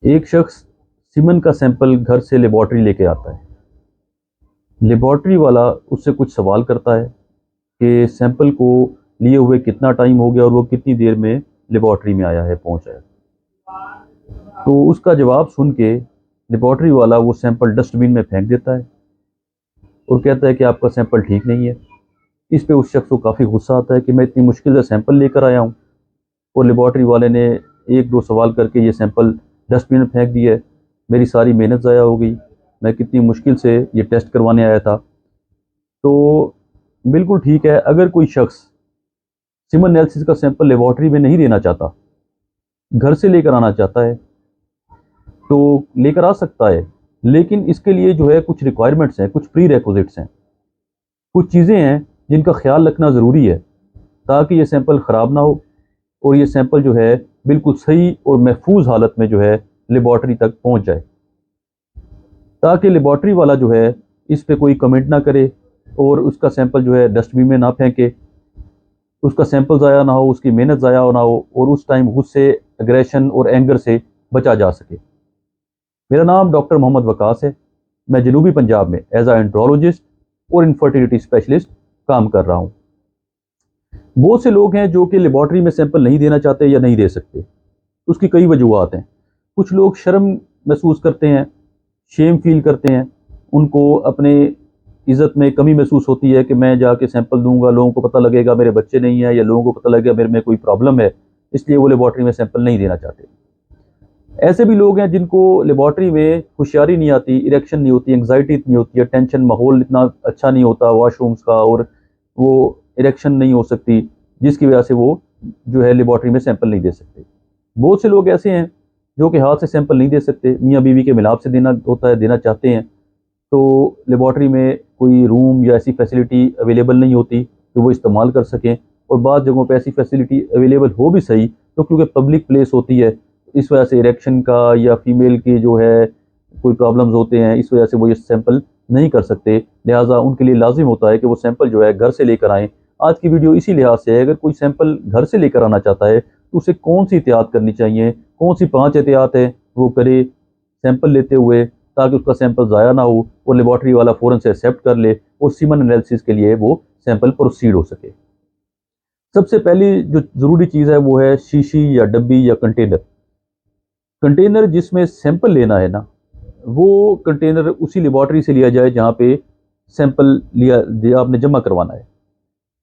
एक शख्स सीमन का सैंपल घर से लेबॉर्ट्री लेके आता है। लेबॉर्ट्री वाला उससे कुछ सवाल करता है कि सैंपल को लिए हुए कितना टाइम हो गया और वो कितनी देर में लेबॉर्ट्री में आया है, पहुंचा है। तो उसका जवाब सुन के लेबॉर्ट्री वाला वो सैंपल डस्टबिन में फेंक देता है और कहता है कि आपका सैंपल ठीक नहीं है। इस पे उस शख्स को काफ़ी गुस्सा आता है कि मैं इतनी मुश्किल से सैंपल लेकर आया हूँ और लेबॉर्ट्री वाले ने एक दो सवाल करके ये सैंपल डस्टबिन में फेंक दिया है। मेरी सारी मेहनत ज़ाया हो गई, मैं कितनी मुश्किल से ये टेस्ट करवाने आया था। तो बिल्कुल ठीक है, अगर कोई शख्स सीमन एनालिसिस का सैंपल लेबॉर्ट्री में नहीं देना चाहता, घर से लेकर आना चाहता है, तो लेकर आ सकता है। लेकिन इसके लिए जो है कुछ रिक्वायरमेंट्स हैं, कुछ प्री रेक्विजिट्स हैं, कुछ चीज़ें हैं जिनका ख्याल रखना ज़रूरी है ताकि ये सैंपल ख़राब ना हो और ये सैंपल जो है बिल्कुल सही और महफूज हालत में जो है लेबॉर्ट्री तक पहुंच जाए, ताकि लेबॉर्ट्री वाला जो है इस पे कोई कमेंट ना करे और उसका सैंपल जो है डस्टबिन में ना फेंके, उसका सैंपल ज़ाया ना हो, उसकी मेहनत ज़ाया ना हो और उस टाइम गुस्से, एग्रेशन और एंगर से बचा जा सके। मेरा नाम डॉक्टर मोहम्मद वकास है। मैं जनूबी पंजाब में एज आ एंड्रोलॉजिस्ट और इनफर्टिलिटी स्पेशलिस्ट काम कर रहा हूँ। बहुत से लोग हैं जो कि लेबॉर्ट्री में सैंपल नहीं देना चाहते या नहीं दे सकते। उसकी कई वजूहत हैं। कुछ लोग शर्म महसूस करते हैं, शेम फील करते हैं, उनको अपने इज़्ज़त में कमी महसूस होती है कि मैं जाके सैंपल दूंगा, लोगों को पता लगेगा मेरे बच्चे नहीं है या लोगों को पता लगेगा मेरे में कोई प्रॉब्लम है, इसलिए वो लेबॉर्ट्री में सैंपल नहीं देना चाहते। ऐसे भी लोग हैं जिनको लेबॉर्ट्री में होशियारी नहीं आती, इरेक्शन नहीं होती, एंग्जाइटी इतनी होती है, टेंशन, माहौल इतना अच्छा नहीं होता वॉशरूम्स का, और वो इरेक्शन नहीं हो सकती, जिसकी वजह से वो जो है लेबॉर्ट्री में सैंपल नहीं दे सकते। बहुत से लोग ऐसे हैं जो कि हाथ से सैंपल नहीं दे सकते, मियाँ बीवी के मिलाप से देना होता है, देना चाहते हैं, तो लेबॉर्ट्री में कोई रूम या ऐसी फैसिलिटी अवेलेबल नहीं होती कि वो इस्तेमाल कर सकें। और बाद जगहों पे ऐसी फैसिलिटी अवेलेबल हो भी सही तो क्योंकि पब्लिक प्लेस होती है, इस वजह से इरेक्शन का या फीमेल की जो है कोई प्रॉब्लम्स होते हैं, इस वजह से वो ये सैंपल नहीं कर सकते। लिहाजा उनके लिए लाजिम होता है कि वो सैंपल जो है घर से लेकर आएँ। आज की वीडियो इसी लिहाज से है, अगर कोई सैंपल घर से लेकर आना चाहता है तो उसे कौन सी एहतियात करनी चाहिए, कौन सी 5 एहतियात है वो करे सैंपल लेते हुए, ताकि उसका सैंपल ज़ाया ना हो और लेबॉर्ट्री वाला फ़ौरन से एक्सेप्ट कर ले और सीमन एनालिसिस के लिए वो सैंपल प्रोसीड हो सके। सबसे पहली जो ज़रूरी चीज़ है वो है शीशी या डब्बी या कंटेनर। कंटेनर जिसमें सैंपल लेना है ना, वो कंटेनर उसी लेबॉर्ट्री से लिया जाए जहाँ पे सैंपल लिया आपने जमा करवाना है।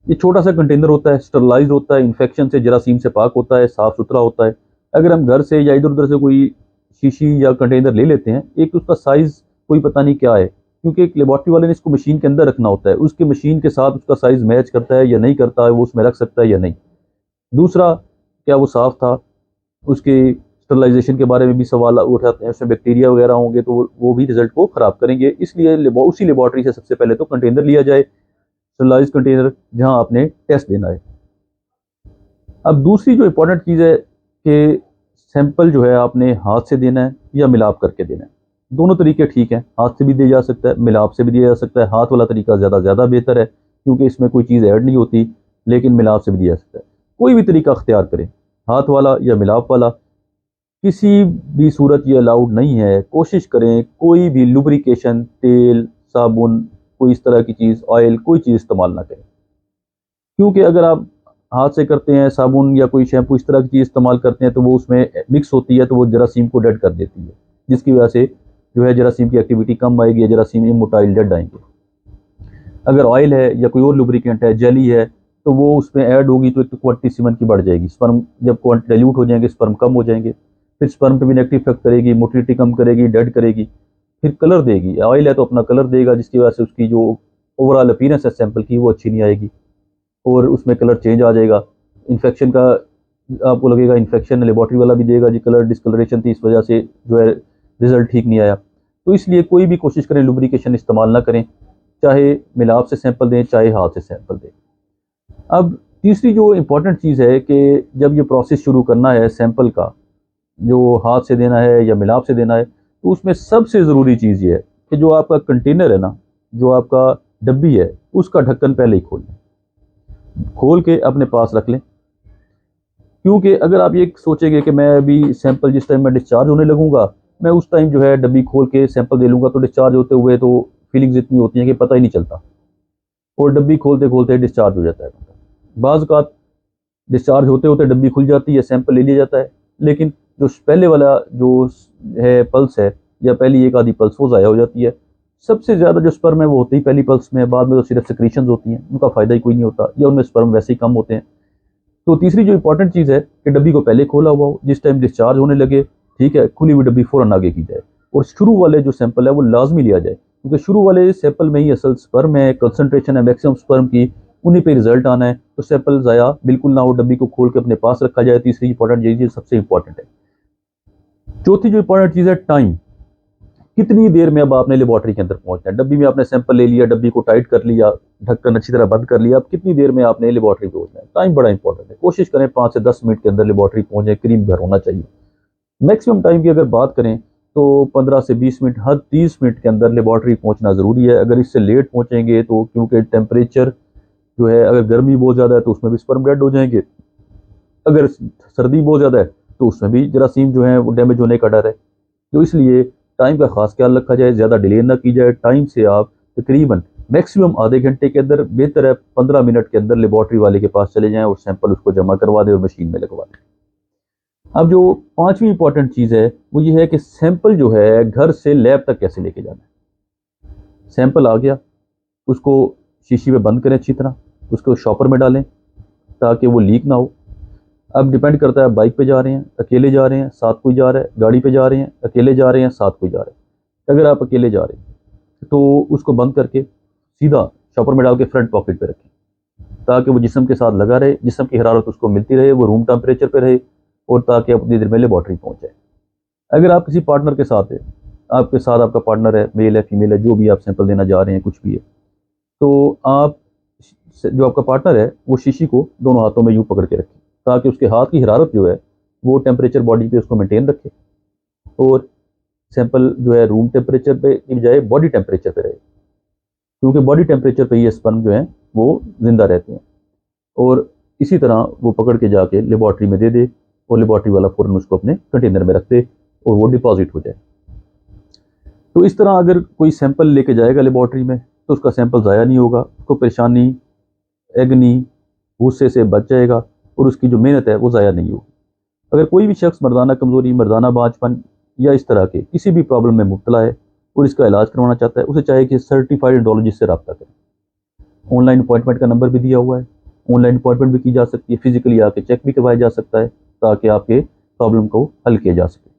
ये छोटा सा कंटेनर होता है, स्टरलाइज होता है, इन्फेक्शन से, जरासीम से पाक होता है, साफ़ सुथरा होता है। अगर हम घर से या इधर उधर से कोई शीशी या कंटेनर ले लेते हैं, एक तो उसका साइज़ कोई पता नहीं क्या है, क्योंकि एक लेबॉर्ट्री वाले ने इसको मशीन के अंदर रखना होता है, उसकी मशीन के साथ उसका साइज़ मैच करता है या नहीं करता है, वो उसमें रख सकता है या नहीं। दूसरा, क्या वो साफ़ था, उसके स्टरलाइजेशन के बारे में भी सवाल उठाते हैं, उसमें बैक्टीरिया वगैरह होंगे तो वो भी रिजल्ट को ख़राब करेंगे। इसलिए उसी लेबॉर्ट्री से सबसे पहले तो कंटेनर लिया जाए, स्टरलाइज कंटेनर, जहाँ आपने टेस्ट देना है। अब दूसरी जो इम्पोर्टेंट चीज़ है कि सैंपल जो है आपने हाथ से देना है या मिलाप करके देना है। दोनों तरीके ठीक हैं, हाथ से भी दिया जा सकता है, मिलाप से भी दिया जा सकता है। हाथ वाला तरीका ज़्यादा बेहतर है क्योंकि इसमें कोई चीज़ ऐड नहीं होती, लेकिन मिलाप से भी दिया जा सकता है। कोई भी तरीका अख्तियार करें, हाथ वाला या मिलाप वाला, किसी भी सूरत ये अलाउड नहीं है। कोशिश करें कोई भी लुब्रिकेशन, तेल, साबुन, कोई इस तरह की चीज़, ऑयल, कोई चीज़ इस्तेमाल ना करें, क्योंकि अगर आप हाथ से करते हैं, साबुन या कोई शैम्पू इस तरह की चीज़ इस्तेमाल करते हैं तो वो उसमें मिक्स होती है, तो वो जरासीम को डेड कर देती है, जिसकी वजह से जो है जरासीम की एक्टिविटी कम आएगी या जरासीम इमोटाइल डेड आएंगे। अगर ऑयल है या कोई और लुब्रिकेंट है, जेली है, तो वो उसमें ऐड होगी तो एक तो क्वांटिटी सीमन की बढ़ जाएगी, स्पर्म जब क्वांटिटी डाइल्यूट हो जाएंगे, स्पर्म कम हो जाएंगे, फिर स्पर्म पे भी नेगेटिव इफेक्ट करेगी, मोटिलिटी कम करेगी, डेड करेगी। फिर कलर देगी, ऑयल है तो अपना कलर देगा, जिसकी वजह से उसकी जो ओवरऑल अपीयरेंस है सैंपल की वो अच्छी नहीं आएगी और उसमें कलर चेंज आ जाएगा। इन्फेक्शन का आपको लगेगा, इन्फेक्शन लेबॉर्ट्री वाला भी देगा जी, कलर डिस्कलरेशन थी, इस वजह से जो है रिजल्ट ठीक नहीं आया। तो इसलिए कोई भी कोशिश करें लुब्रिकेशन इस्तेमाल ना करें, चाहे मिलाप से सैंपल दें चाहे हाथ से सैंपल दें। अब तीसरी जो इम्पोर्टेंट चीज़ है कि जब ये प्रोसेस शुरू करना है सैंपल का, जो हाथ से देना है या मिलाप से देना है, तो उसमें सबसे ज़रूरी चीज़ ये है कि जो आपका कंटेनर है ना, जो आपका डब्बी है, उसका ढक्कन पहले ही खोल लें, खोल के अपने पास रख लें। क्योंकि अगर आप ये सोचेंगे कि मैं अभी सैंपल जिस टाइम मैं डिस्चार्ज होने लगूंगा, मैं उस टाइम जो है डब्बी खोल के सैंपल दे लूँगा, तो डिस्चार्ज होते हुए तो फीलिंग्स इतनी होती हैं कि पता ही नहीं चलता, और डब्बी खोलते खोलते डिस्चार्ज हो जाता है। बाज़ औक़ात डिस्चार्ज होते होते डब्बी खुल जाती है, सैंपल ले लिया जाता है, लेकिन जो पहले वाला जो है पल्स है, या पहली एक आधी पल्स, वो ज़ाया हो जाती है। सबसे ज़्यादा जो स्पर्म है वो होती ही पहली पल्स में है, बाद में तो सिर्फ सिक्रीशंस होती हैं, उनका फ़ायदा ही कोई नहीं होता, या उनमें स्पर्म वैसे ही कम होते हैं। तो तीसरी जो इंपॉर्टेंट चीज़ है कि डब्बी को पहले खोला हुआ हो, जिस टाइम डिस्चार्ज होने लगे, ठीक है, खुली हुई डब्बी फ़ौरन आगे की जाए, और शुरू वाले जो सैंपल है वो लाजमी लिया जाए, क्योंकि शुरू वाले सैंपल में ही असल स्पर्म है, कंसंट्रेशन है मैक्सिमम स्पर्म की, उन्हीं पे रिजल्ट आना है। तो सैंपल ज़ाया बिल्कुल ना हो, डब्बी को खोल के अपने पास रखा जाए। तीसरी इंपॉर्टेंट ये चीज़ सबसे इंपॉर्टेंट है। चौथी जो इंपॉर्टेंट चीज़ है, टाइम। कितनी देर में अब आपने लेबॉर्ट्री के अंदर पहुंचना है? डब्बी में आपने सैंपल ले लिया, डब्बी को टाइट कर लिया, ढक्कन अच्छी तरह बंद कर लिया, अब कितनी देर में आपने लेबॉर्ट्री पहुंचना है? टाइम बड़ा इंपॉर्टेंट है। कोशिश करें 5 से 10 मिनट के अंदर लेबॉर्ट्री पहुंचे, करीब घर होना चाहिए। मैक्सिमम टाइम की अगर बात करें तो 15 से 20 मिनट, हद 30 मिनट के अंदर लेबॉर्ट्री पहुंचना ज़रूरी है। अगर इससे लेट पहुंचेंगे तो, क्योंकि टेम्परेचर जो है, अगर गर्मी बहुत ज़्यादा है तो उसमें भी स्पर्म डेड हो जाएंगे, अगर सर्दी बहुत ज़्यादा है तो उसमें भी जरासीम जो है वो डैमेज होने का डर है। तो इसलिए टाइम का खास ख्याल रखा जाए, ज़्यादा डिले ना की जाए। टाइम से आप तकरीबन मैक्सिमम आधे घंटे के अंदर, बेहतर है 15 मिनट के अंदर लेबॉर्ट्री वाले के पास चले जाएं और सैंपल उसको जमा करवा दें और मशीन में लगवा दें। अब जो पांचवी इंपॉर्टेंट चीज़ है वो ये है कि सैंपल जो है घर से लैब तक कैसे लेके जाना है। सैंपल आ गया, उसको शीशी में बंद करें अच्छी तरह, उसको शॉपर में डालें ताकि वो लीक ना हो। अब डिपेंड करता है, बाइक पे जा रहे हैं, अकेले जा रहे हैं, साथ कोई जा रहा है, गाड़ी पे जा रहे हैं, अकेले जा रहे हैं, साथ कोई जा रहा है। अगर आप अकेले जा रहे हैं तो उसको बंद करके सीधा शॉपर में डाल के फ्रंट पॉकेट पे रखें, ताकि वो जिस्म के साथ लगा रहे, जिस्म की हरारत उसको मिलती रहे, वो रूम टेम्परेचर पे रहे, और ताकि अपनी देर में लेबॉर्ट्री पहुँच जाए। अगर आप किसी पार्टनर के साथ है, आपके साथ आपका पार्टनर है, मेल है, फीमेल है, जो भी आप सैंपल देना जा रहे हैं, कुछ भी है, तो आप जो आपका पार्टनर है वो शीशी को दोनों हाथों में यूँ पकड़ के रखें, ताकि उसके हाथ की हरारत जो है वो टेम्परेचर बॉडी पे उसको मेंटेन रखे, और सैंपल जो है रूम टेम्परेचर पे की बजाय बॉडी टेम्परेचर पे रहे, क्योंकि बॉडी टेम्परेचर पे ये स्पर्म जो है वो जिंदा रहते हैं। और इसी तरह वो पकड़ के जाके लेबॉर्ट्री में दे दे, और लेबॉर्ट्री वाला फ़ौरन उसको अपने कंटेनर में रख दे और वो डिपॉजिट हो जाए। तो इस तरह अगर कोई सैंपल लेके जाएगा लेबॉर्ट्री में तो उसका सैंपल ज़ाया नहीं होगा, उसको परेशानी, एगनी, गुस्से से बच जाएगा, और उसकी जो मेहनत है वो ज़ाया नहीं होगी। अगर कोई भी शख्स मर्दाना कमज़ोरी, मर्दाना बाँझपन या इस तरह के किसी भी प्रॉब्लम में मुब्तला है और इसका इलाज करवाना चाहता है, उसे चाहिए कि सर्टिफाइड एंडोलॉजिस्ट से रब्ता करें। ऑनलाइन अपॉइंटमेंट का नंबर भी दिया हुआ है, ऑनलाइन अपॉइंटमेंट भी की जा सकती है, फिजिकली आके चेक भी करवाया जा सकता है, ताकि आपके प्रॉब्लम को हल किया जा सके।